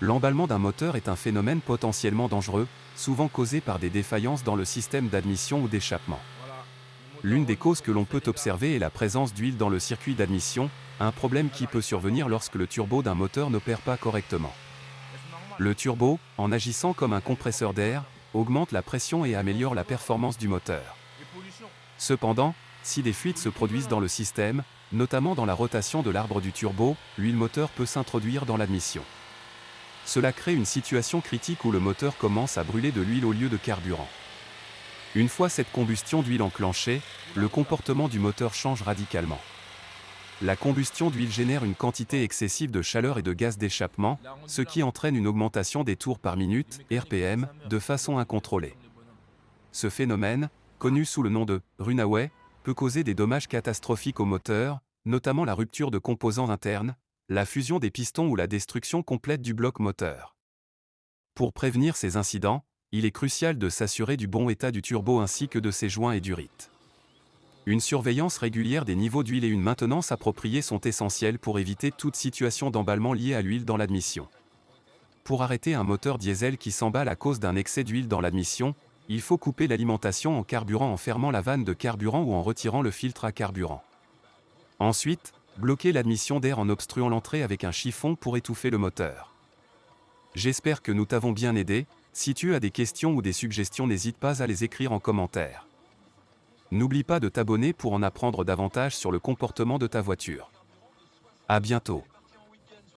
L'emballement d'un moteur est un phénomène potentiellement dangereux, souvent causé par des défaillances dans le système d'admission ou d'échappement. Voilà. Le moteur L'une des remue causes que quand il l'on peut s'agit observer est d'arrêter. la présence d'huile dans le circuit d'admission, un problème Elle qui peut n'arrive pas quand survenir il lorsque le turbo d'un moteur n'opère pas correctement. Mais c'est normal. Le turbo, en agissant comme un Il y a des compresseur problèmes comme d'air, ça. augmente la pression et Bon, améliore ça la va. performance du moteur. Les pollutions. Cependant, si des fuites se Pollution de produisent dans l'air. le système, notamment dans la rotation de l'arbre du turbo, l'huile moteur peut s'introduire dans l'admission. Cela crée une situation critique où le moteur commence à brûler de l'huile au lieu de carburant. Une fois cette combustion d'huile enclenchée, Oula, le oula. comportement du moteur change radicalement. La combustion d'huile génère une quantité excessive de chaleur et de gaz d'échappement, Il a arrondi ce là. qui entraîne une augmentation des tours par Les minute, mécaniques ont fait RPM, sa mère. de C'est trop façon petit incontrôlée. comme les bonhommes. Ce phénomène, connu sous le nom de runaway, peut causer des dommages catastrophiques au moteur, notamment la rupture de composants internes, la fusion des pistons ou la destruction complète du bloc moteur. Pour prévenir ces incidents, il est crucial de s'assurer du bon état du turbo ainsi que de ses joints et du rite. Une surveillance régulière des niveaux d'huile et une maintenance appropriée sont essentielles pour éviter toute situation d'emballement liée à l'huile dans l'admission. Pour arrêter un moteur diesel qui s'emballe à cause d'un excès d'huile dans l'admission, il faut couper l'alimentation en carburant en fermant la vanne de carburant ou en retirant le filtre à carburant. Ensuite, bloquer l'admission d'air en obstruant l'entrée avec un chiffon pour étouffer le moteur. J'espère que nous t'avons bien aidé. Si tu as des questions ou des suggestions, n'hésite pas à les écrire en commentaire. N'oublie pas de t'abonner pour en apprendre davantage sur le comportement de ta voiture. À bientôt.